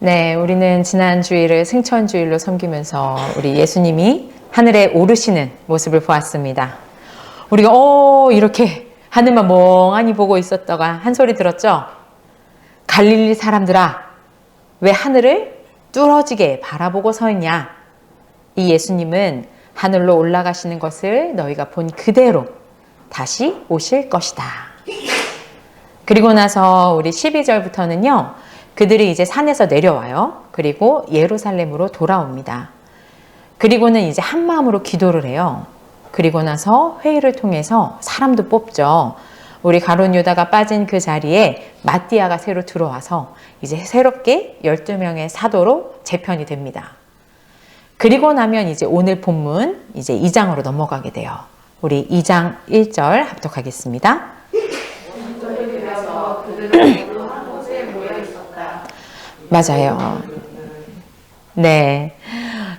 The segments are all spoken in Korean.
네, 우리는 지난 주일을 승천주일로 섬기면서 우리 예수님이 하늘에 오르시는 모습을 보았습니다. 우리가 이렇게 하늘만 멍하니 보고 있었다가 한 소리 들었죠? 갈릴리 사람들아, 왜 하늘을 뚫어지게 바라보고 서 있냐? 이 예수님은 하늘로 올라가시는 것을 너희가 본 그대로 다시 오실 것이다. 그리고 나서 우리 12절부터는요. 그들이 이제 산에서 내려와요. 그리고 예루살렘으로 돌아옵니다. 그리고는 이제 한 마음으로 기도를 해요. 그리고 나서 회의를 통해서 사람도 뽑죠. 우리 가룟 유다가 빠진 그 자리에 마띠아가 새로 들어와서 이제 새롭게 12명의 사도로 재편이 됩니다. 그리고 나면 이제 오늘 본문 이제 2장으로 넘어가게 돼요. 우리 2장 1절 합독하겠습니다. 맞아요. 네.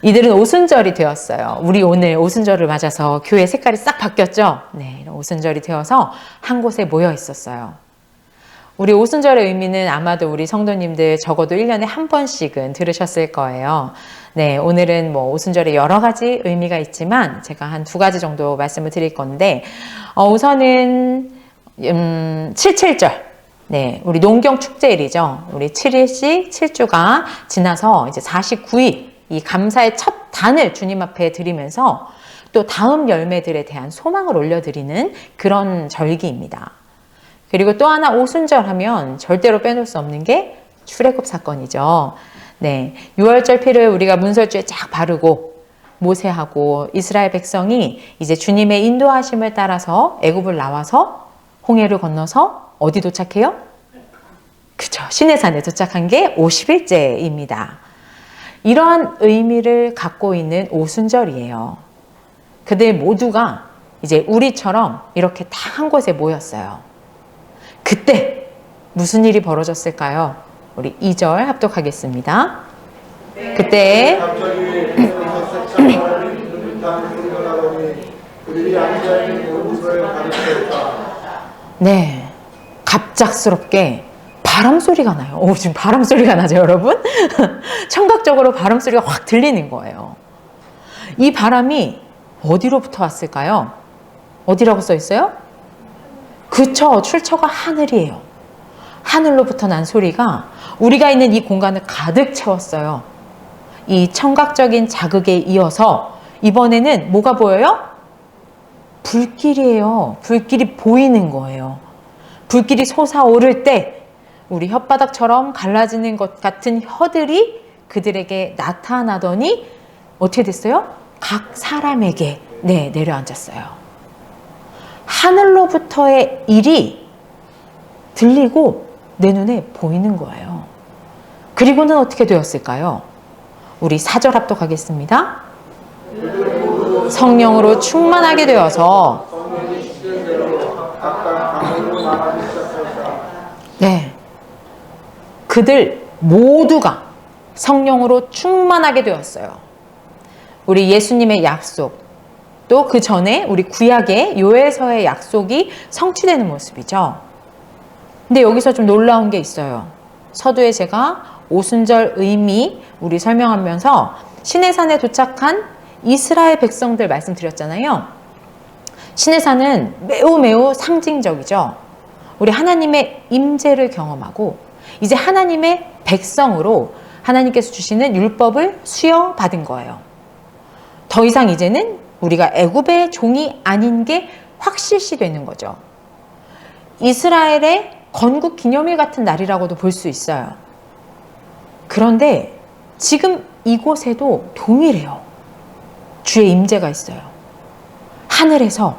이들은 오순절이 되었어요. 우리 오늘 오순절을 맞아서 교회 색깔이 싹 바뀌었죠? 네. 오순절이 되어서 한 곳에 모여 있었어요. 우리 오순절의 의미는 아마도 우리 성도님들 적어도 1년에 한 번씩은 들으셨을 거예요. 네. 오늘은 오순절에 여러 가지 의미가 있지만 제가 한 2가지 정도 말씀을 드릴 건데, 우선은, 77절. 네, 우리 농경 축제일이죠. 우리 7일씩 7주가 지나서 이제 49일 이 감사의 첫 단을 주님 앞에 드리면서 또 다음 열매들에 대한 소망을 올려드리는 그런 절기입니다. 그리고 또 하나 오순절 하면 절대로 빼놓을 수 없는 게 출애굽 사건이죠. 네, 6월절 피를 우리가 문설주에 쫙 바르고 모세하고 이스라엘 백성이 이제 주님의 인도하심을 따라서 애굽을 나와서 홍해를 건너서 어디 도착해요? 그쵸. 시내산에 도착한 게 50일째입니다. 이러한 의미를 갖고 있는 오순절이에요. 그들 모두가 이제 우리처럼 이렇게 다 한 곳에 모였어요. 그때 무슨 일이 벌어졌을까요? 우리 2절 합독하겠습니다. 그때 네, 갑작스럽게 바람 소리가 나요. 지금 바람 소리가 나죠, 여러분? 청각적으로 바람 소리가 확 들리는 거예요. 이 바람이 어디로부터 왔을까요? 어디라고 써 있어요? 그쵸, 출처가 하늘이에요. 하늘로부터 난 소리가 우리가 있는 이 공간을 가득 채웠어요. 이 청각적인 자극에 이어서 이번에는 뭐가 보여요? 불길이에요. 불길이 보이는 거예요. 불길이 솟아오를 때 우리 혓바닥처럼 갈라지는 것 같은 혀들이 그들에게 나타나더니 어떻게 됐어요? 각 사람에게 내려앉았어요. 하늘로부터의 일이 들리고 내 눈에 보이는 거예요. 그리고는 어떻게 되었을까요? 우리 4절 합독하겠습니다. 성령으로 충만하게 되어서 네, 그들 모두가 성령으로 충만하게 되었어요. 우리 예수님의 약속, 또 그 전에 우리 구약의 요엘서의 약속이 성취되는 모습이죠. 근데 여기서 좀 놀라운 게 있어요. 서두에 제가 오순절 의미 우리 설명하면서 시내산에 도착한 이스라엘 백성들 말씀드렸잖아요. 시내산은 매우 상징적이죠. 우리 하나님의 임재를 경험하고 이제 하나님의 백성으로 하나님께서 주시는 율법을 수여받은 거예요. 더 이상 이제는 우리가 애굽의 종이 아닌 게 확실시 되는 거죠. 이스라엘의 건국 기념일 같은 날이라고도 볼 수 있어요. 그런데 지금 이곳에도 동일해요. 주의 임재가 있어요. 하늘에서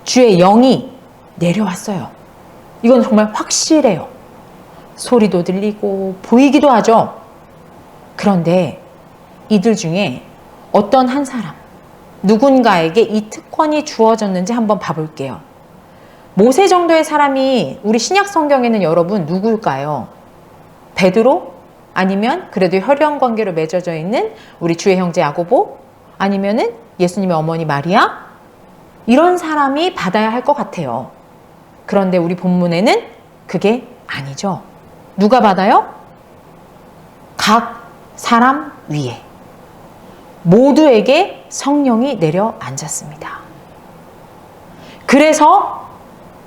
주의 영이 내려왔어요. 이건 정말 확실해요. 소리도 들리고 보이기도 하죠. 그런데 이들 중에 어떤 한 사람, 누군가에게 이 특권이 주어졌는지 한번 봐볼게요. 모세 정도의 사람이 우리 신약 성경에는 여러분 누굴까요? 베드로? 아니면 그래도 혈연 관계로 맺어져 있는 우리 주의 형제 야고보? 아니면은 예수님의 어머니 마리아? 이런 사람이 받아야 할 것 같아요. 그런데 우리 본문에는 그게 아니죠. 누가 받아요? 각 사람 위에 모두에게 성령이 내려앉았습니다. 그래서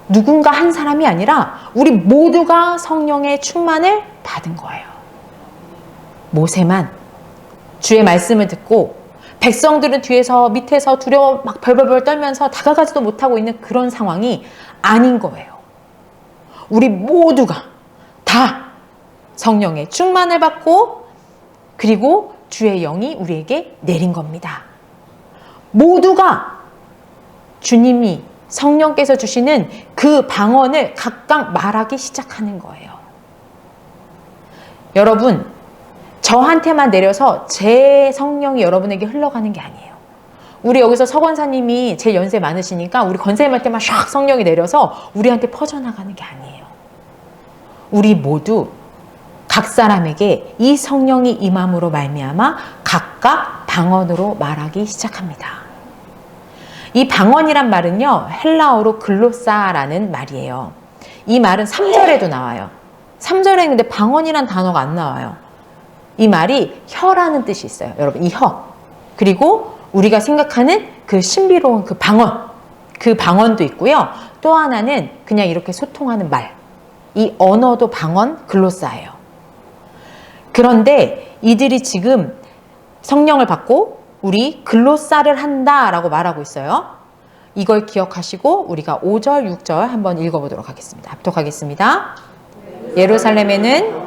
누군가 한 사람이 아니라 우리 모두가 성령의 충만을 받은 거예요. 모세만 주의 말씀을 듣고 백성들은 뒤에서 밑에서 두려워 막 벌벌벌 떨면서 다가가지도 못하고 있는 그런 상황이 아닌 거예요. 우리 모두가 다 성령의 충만을 받고 그리고 주의 영이 우리에게 내린 겁니다. 모두가 주님이 성령께서 주시는 그 방언을 각각 말하기 시작하는 거예요. 여러분, 저한테만 내려서 제 성령이 여러분에게 흘러가는 게 아니에요. 우리 여기서 서권사님이 제일 연세 많으시니까 우리 권사님한테만 샥 성령이 내려서 우리한테 퍼져나가는 게 아니에요. 우리 모두 각 사람에게 이 성령이 임함으로 말미암아 각각 방언으로 말하기 시작합니다. 이 방언이란 말은요, 헬라어로 글로사라는 말이에요. 이 말은 3절에도 나와요. 3절에 있는데 방언이란 단어가 안 나와요. 이 말이 혀라는 뜻이 있어요. 여러분, 이 혀. 그리고 우리가 생각하는 그 신비로운 그 방언도 있고요. 또 하나는 그냥 이렇게 소통하는 말. 이 언어도 방언, 글로사예요. 그런데 이들이 지금 성령을 받고 우리 글로사를 한다라고 말하고 있어요. 이걸 기억하시고 우리가 5절, 6절 한번 읽어보도록 하겠습니다. 합독하겠습니다. 예루살렘에는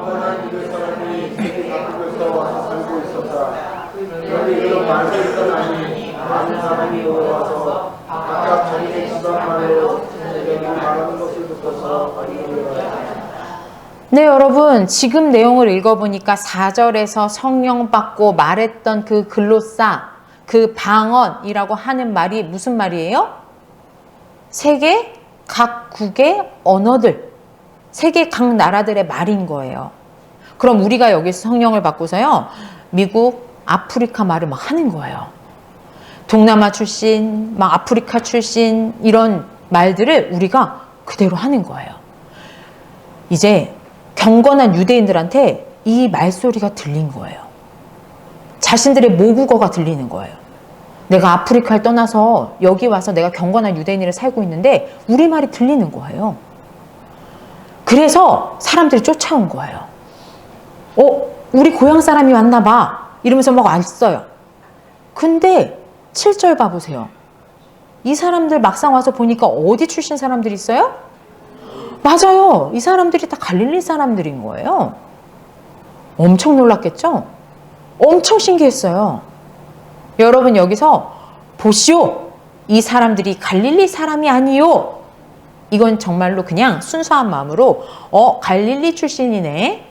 네, 여러분, 지금 내용을 읽어보니까 4절에서 성령 받고 말했던 그 글로사, 그 방언이라고 하는 말이 무슨 말이에요? 세계 각국의 언어들, 세계 각 나라들의 말인 거예요. 그럼 우리가 여기서 성령을 받고서요, 미국, 아프리카 말을 막 하는 거예요. 동남아 출신, 막 아프리카 출신 이런 말들을 우리가 그대로 하는 거예요. 이제 경건한 유대인들한테 이 말소리가 들린 거예요. 자신들의 모국어가 들리는 거예요. 내가 아프리카를 떠나서 여기 와서 내가 경건한 유대인으로 살고 있는데 우리말이 들리는 거예요. 그래서 사람들이 쫓아온 거예요. 우리 고향 사람이 왔나 봐. 이러면서 막 왔어요. 근데 7절 봐보세요. 이 사람들 막상 와서 보니까 어디 출신 사람들이 있어요? 맞아요. 이 사람들이 다 갈릴리 사람들인 거예요. 엄청 놀랐겠죠? 엄청 신기했어요. 여러분 여기서 보시오. 이 사람들이 갈릴리 사람이 아니요. 이건 정말로 그냥 순수한 마음으로 갈릴리 출신이네.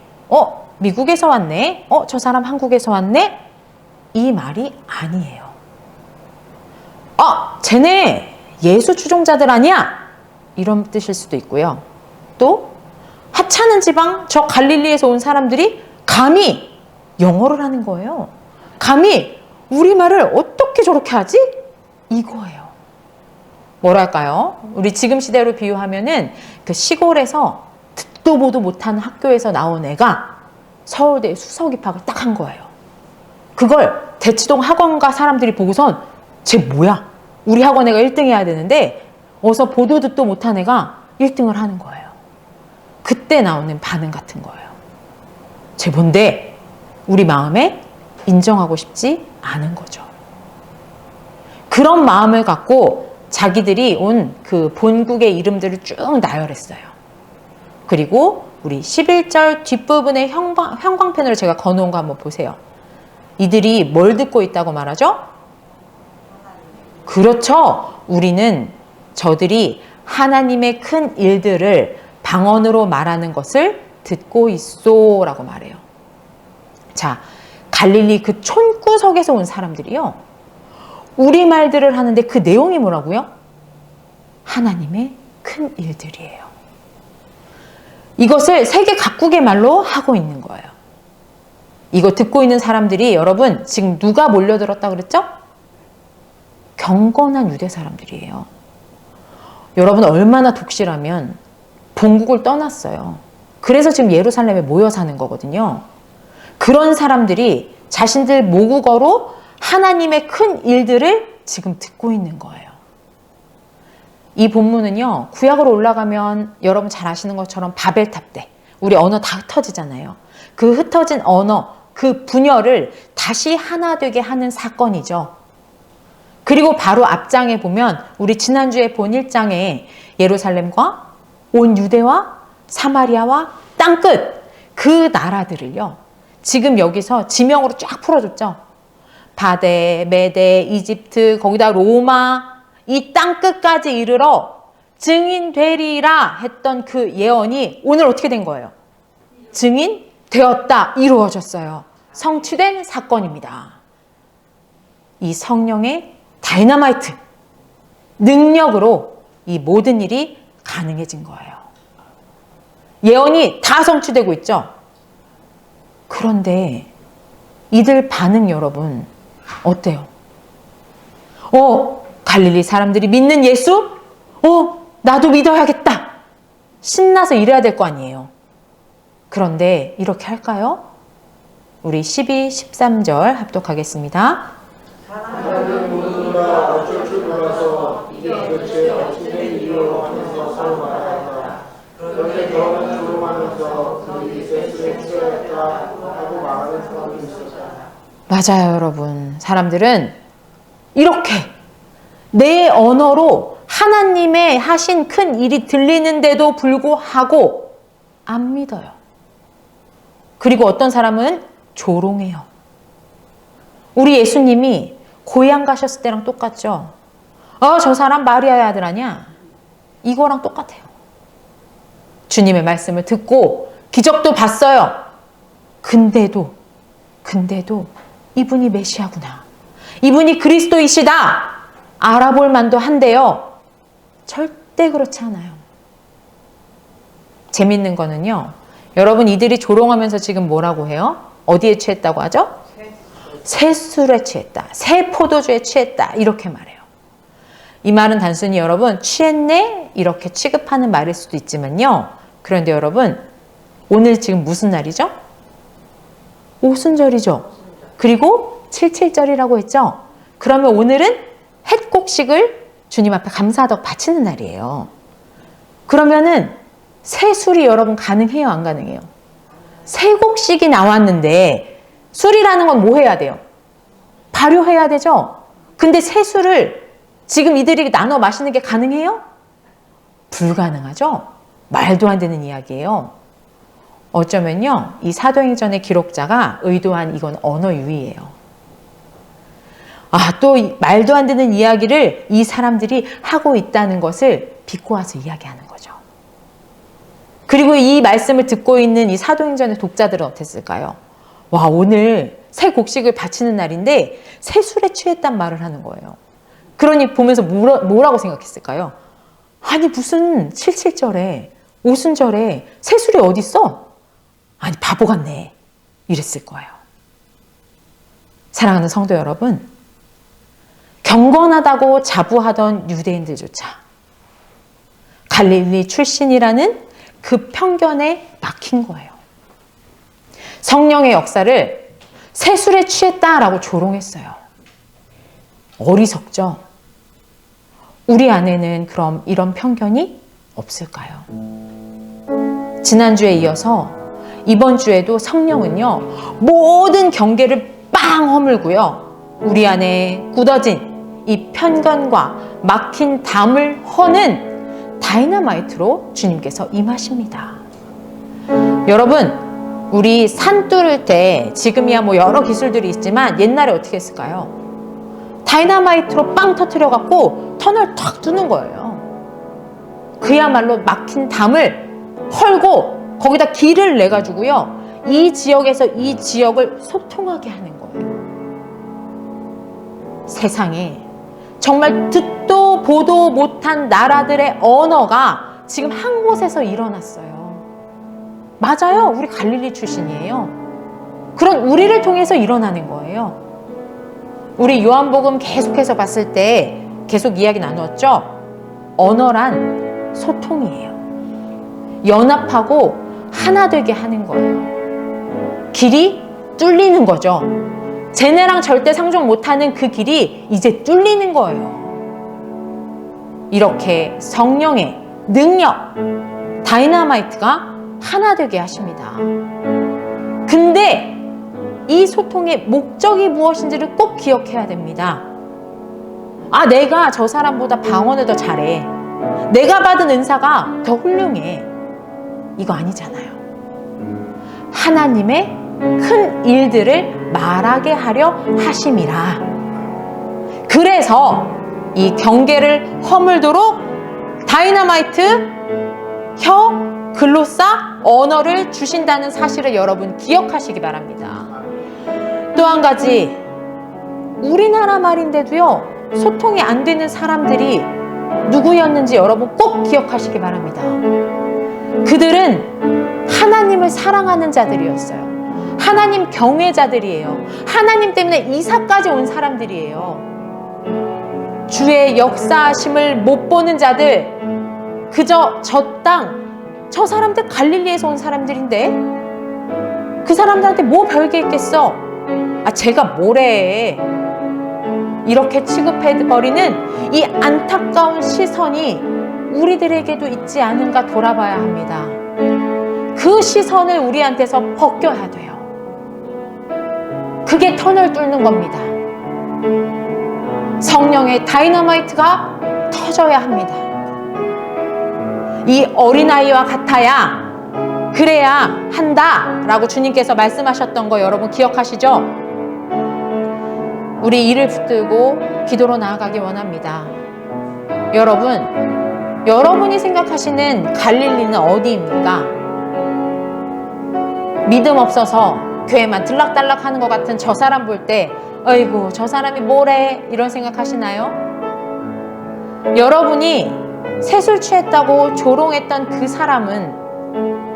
미국에서 왔네. 저 사람 한국에서 왔네. 이 말이 아니에요. 쟤네 예수 추종자들 아니야? 이런 뜻일 수도 있고요. 또 하찮은 지방 저 갈릴리에서 온 사람들이 감히 영어를 하는 거예요. 감히 우리말을 어떻게 저렇게 하지? 이거예요. 뭐랄까요? 우리 지금 시대로 비유하면은 그 시골에서 듣도 보도 못한 학교에서 나온 애가 서울대 수석 입학을 딱 한 거예요. 그걸 대치동 학원가 사람들이 보고선 쟤 뭐야? 우리 학원 애가 1등 해야 되는데 어서 보도 듣도 못한 애가 1등을 하는 거예요. 그때 나오는 반응 같은 거예요. 쟤 뭔데? 우리 마음에 인정하고 싶지 않은 거죠. 그런 마음을 갖고 자기들이 온 그 본국의 이름들을 쭉 나열했어요. 그리고 우리 11절 뒷부분의 형광펜으로 제가 거놓은 거 한번 보세요. 이들이 뭘 듣고 있다고 말하죠? 그렇죠. 우리는 저들이 하나님의 큰 일들을 방언으로 말하는 것을 듣고 있소 라고 말해요. 자, 갈릴리 그 촌구석에서 온 사람들이요. 우리말들을 하는데 그 내용이 뭐라고요? 하나님의 큰 일들이에요. 이것을 세계 각국의 말로 하고 있는 거예요. 이거 듣고 있는 사람들이 여러분 지금 누가 몰려들었다 그랬죠? 경건한 유대 사람들이에요. 여러분 얼마나 독실하면 본국을 떠났어요. 그래서 지금 예루살렘에 모여 사는 거거든요. 그런 사람들이 자신들 모국어로 하나님의 큰 일들을 지금 듣고 있는 거예요. 이 본문은요, 구약으로 올라가면 여러분 잘 아시는 것처럼 바벨탑 때 우리 언어 다 흩어지잖아요. 그 흩어진 언어, 그 분열을 다시 하나 되게 하는 사건이죠. 그리고 바로 앞장에 보면 우리 지난주에 본 1장에 예루살렘과 온 유대와 사마리아와 땅끝 그 나라들을요, 지금 여기서 지명으로 쫙 풀어줬죠. 바데, 메데, 이집트, 거기다 로마, 이 땅끝까지 이르러 증인되리라 했던 그 예언이 오늘 어떻게 된 거예요? 증인되었다, 이루어졌어요. 성취된 사건입니다. 이 성령의 다이너마이트 능력으로 이 모든 일이 가능해진 거예요. 예언이 다 성취되고 있죠. 그런데 이들 반응 여러분 어때요? 갈릴리 사람들이 믿는 예수? 나도 믿어야겠다. 신나서 이래야 될 거 아니에요. 그런데 이렇게 할까요? 우리 12, 13절 합독하겠습니다. 사람들은 모두가 어쩔 줄 몰라서 이게 도대체 어찌 된 일로 하면서 서로 말하였다. 그런데 너는 조롱하면서 그들이 세수에 취하였다 하고 말하는 사람이 있었다. 맞아요, 여러분. 사람들은 이렇게 내 언어로 하나님의 하신 큰 일이 들리는데도 불구하고 안 믿어요. 그리고 어떤 사람은 조롱해요. 우리 예수님이 고향 가셨을 때랑 똑같죠. 저 사람 마리아의 아들 아니야? 이거랑 똑같아요. 주님의 말씀을 듣고 기적도 봤어요. 근데도 이분이 메시아구나, 이분이 그리스도이시다 알아볼 만도 한데요, 절대 그렇지 않아요. 재밌는 거는요, 여러분 이들이 조롱하면서 지금 뭐라고 해요? 어디에 취했다고 하죠? 새술에 취했다, 새 포도주에 취했다, 이렇게 말해요. 이 말은 단순히 여러분 취했네 이렇게 취급하는 말일 수도 있지만요, 그런데 여러분 오늘 지금 무슨 날이죠? 오순절이죠. 그리고 77절이라고 했죠. 그러면 오늘은 햇곡식을 주님 앞에 감사하다고 바치는 날이에요. 그러면은 새술이 여러분 가능해요, 안 가능해요? 새곡식이 나왔는데 술이라는 건 뭐 해야 돼요? 발효해야 되죠. 근데 새술을 지금 이들이 나눠 마시는 게 가능해요? 불가능하죠. 말도 안 되는 이야기예요. 어쩌면요, 이 사도행전의 기록자가 의도한 이건 언어 유희예요. 또 말도 안 되는 이야기를 이 사람들이 하고 있다는 것을 비꼬아서 이야기하는 거죠. 그리고 이 말씀을 듣고 있는 이 사도행전의 독자들은 어땠을까요? 오늘 새 곡식을 바치는 날인데 새 술에 취했단 말을 하는 거예요. 그러니 보면서 뭐라고 생각했을까요? 아니 무슨 77절에 오순절에 새 술이 어디 있어? 아니 바보 같네, 이랬을 거예요. 사랑하는 성도 여러분, 경건하다고 자부하던 유대인들조차 갈릴리 출신이라는 그 편견에 막힌 거예요. 성령의 역사를 새술에 취했다라고 조롱했어요. 어리석죠? 우리 안에는 그럼 이런 편견이 없을까요? 지난주에 이어서 이번 주에도 성령은요, 모든 경계를 빵 허물고요, 우리 안에 굳어진 이 편견과 막힌 담을 허는 다이너마이트로 주님께서 임하십니다. 여러분, 우리 산 뚫을 때 지금이야 뭐 여러 기술들이 있지만 옛날에 어떻게 했을까요? 다이너마이트로 빵 터뜨려 갖고 터널 탁 뚫는 거예요. 그야말로 막힌 담을 헐고 거기다 길을 내 가지고요, 이 지역에서 이 지역을 소통하게 하는 거예요. 세상에 정말 듣도 보도 못한 나라들의 언어가 지금 한 곳에서 일어났어요. 맞아요. 우리 갈릴리 출신이에요. 그런 우리를 통해서 일어나는 거예요. 우리 요한복음 계속해서 봤을 때 계속 이야기 나누었죠. 언어란 소통이에요. 연합하고 하나 되게 하는 거예요. 길이 뚫리는 거죠. 쟤네랑 절대 상종 못하는 그 길이 이제 뚫리는 거예요. 이렇게 성령의 능력, 다이너마이트가 하나 되게 하십니다. 근데 이 소통의 목적이 무엇인지를 꼭 기억해야 됩니다. 아, 내가 저 사람보다 방언을 더 잘해. 내가 받은 은사가 더 훌륭해. 이거 아니잖아요. 하나님의 큰 일들을 말하게 하려 하심이라. 그래서 이 경계를 허물도록 다이너마이트, 혀, 글로사, 언어를 주신다는 사실을 여러분 기억하시기 바랍니다. 또 한 가지, 우리나라 말인데도요, 소통이 안 되는 사람들이 누구였는지 여러분 꼭 기억하시기 바랍니다. 그들은 하나님을 사랑하는 자들이었어요. 하나님 경외자들이에요. 하나님 때문에 이사까지 온 사람들이에요. 주의 역사하심을 못 보는 자들, 그저 저 땅, 저 사람들 갈릴리에서 온 사람들인데 그 사람들한테 뭐 별게 있겠어? 아, 제가 뭐래? 이렇게 취급해버리는 이 안타까운 시선이 우리들에게도 있지 않은가 돌아봐야 합니다. 그 시선을 우리한테서 벗겨야 돼요. 그게 터널 뚫는 겁니다. 성령의 다이너마이트가 터져야 합니다. 이 어린아이와 같아야, 그래야 한다 라고 주님께서 말씀하셨던 거 여러분 기억하시죠? 우리 이를 붙들고 기도로 나아가기 원합니다. 여러분이 생각하시는 갈릴리는 어디입니까? 믿음 없어서 교회만 들락달락 하는 것 같은 저 사람 볼 때 어이구 저 사람이 뭐래 이런 생각하시나요? 여러분이 새술 취했다고 조롱했던 그 사람은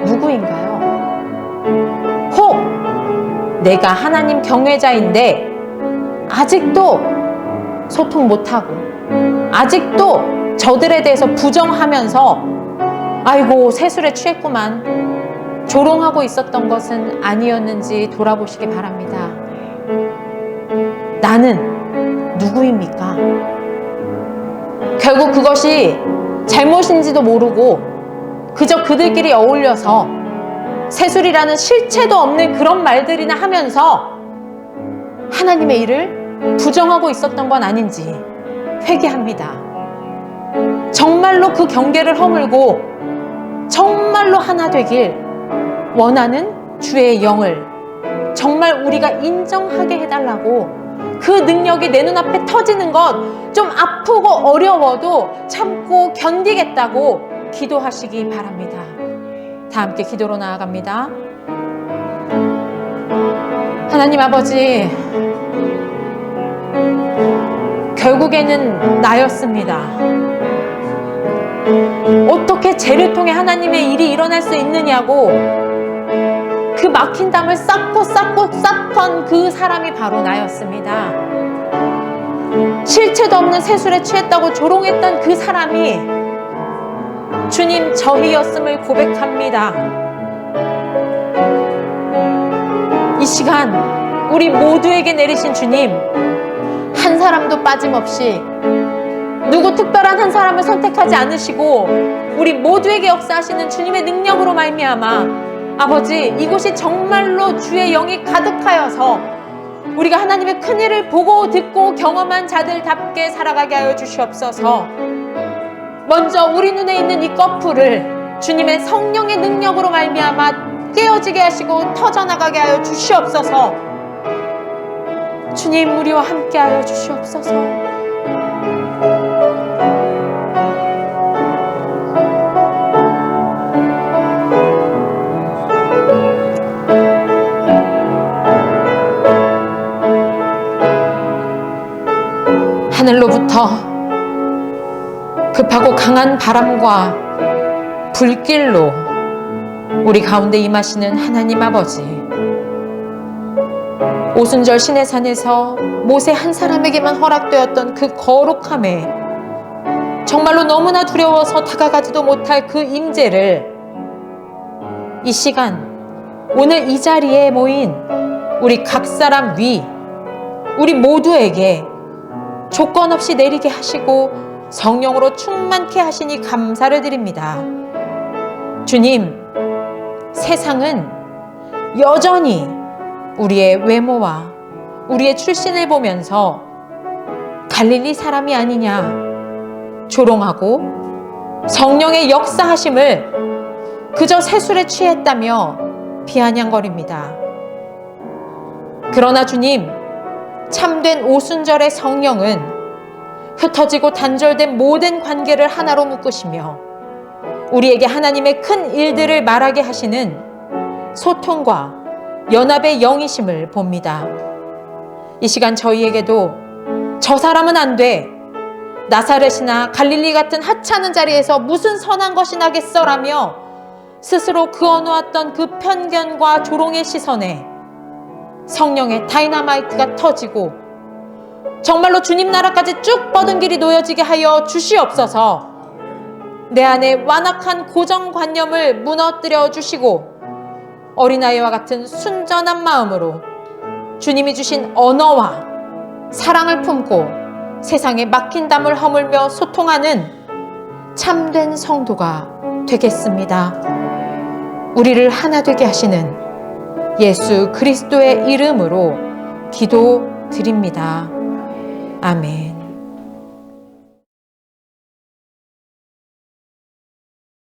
누구인가요? 혹 내가 하나님 경외자인데 아직도 소통 못하고 아직도 저들에 대해서 부정하면서 아이고 새술에 취했구만 조롱하고 있었던 것은 아니었는지 돌아보시기 바랍니다. 나는 누구입니까? 결국 그것이 잘못인지도 모르고 그저 그들끼리 어울려서 새술이라는 실체도 없는 그런 말들이나 하면서 하나님의 일을 부정하고 있었던 건 아닌지 회개합니다. 정말로 그 경계를 허물고 정말로 하나 되길 원하는 주의 영을 정말 우리가 인정하게 해달라고, 그 능력이 내 눈앞에 터지는 것 좀 아프고 어려워도 참고 견디겠다고 기도하시기 바랍니다. 다 함께 기도로 나아갑니다. 하나님 아버지, 결국에는 나였습니다. 어떻게 죄를 통해 하나님의 일이 일어날 수 있느냐고 그 막힌 담을 쌓고 쌓던 그 사람이 바로 나였습니다. 실체도 없는 새술에 취했다고 조롱했던 그 사람이 주님 저희였음을 고백합니다. 이 시간 우리 모두에게 내리신 주님, 한 사람도 빠짐없이 누구 특별한 한 사람을 선택하지 않으시고 우리 모두에게 역사하시는 주님의 능력으로 말미암아 아버지, 이곳이 정말로 주의 영이 가득하여서 우리가 하나님의 큰일을 보고 듣고 경험한 자들답게 살아가게 하여 주시옵소서. 먼저 우리 눈에 있는 이 꺼풀을 주님의 성령의 능력으로 말미암아 깨어지게 하시고 터져나가게 하여 주시옵소서. 주님, 우리와 함께 하여 주시옵소서. 하늘로부터 급하고 강한 바람과 불길로 우리 가운데 임하시는 하나님 아버지, 오순절 시내산에서 모세 한 사람에게만 허락되었던 그 거룩함에 정말로 너무나 두려워서 다가가지도 못할 그 임재를 이 시간 오늘 이 자리에 모인 우리 각 사람 위, 우리 모두에게 조건 없이 내리게 하시고 성령으로 충만케 하시니 감사를 드립니다. 주님, 세상은 여전히 우리의 외모와 우리의 출신을 보면서 갈릴리 사람이 아니냐 조롱하고 성령의 역사하심을 그저 세술에 취했다며 비아냥거립니다. 그러나 주님, 참된 오순절의 성령은 흩어지고 단절된 모든 관계를 하나로 묶으시며 우리에게 하나님의 큰 일들을 말하게 하시는 소통과 연합의 영이심을 봅니다. 이 시간 저희에게도 저 사람은 안 돼, 나사렛이나 갈릴리 같은 하찮은 자리에서 무슨 선한 것이 나겠어라며 스스로 그어놓았던 그 편견과 조롱의 시선에 성령의 다이너마이트가 터지고 정말로 주님 나라까지 쭉 뻗은 길이 놓여지게 하여 주시옵소서. 내 안에 완악한 고정관념을 무너뜨려 주시고 어린아이와 같은 순전한 마음으로 주님이 주신 언어와 사랑을 품고 세상에 막힌 담을 허물며 소통하는 참된 성도가 되겠습니다. 우리를 하나 되게 하시는 예수 그리스도의 이름으로 기도드립니다. 아멘.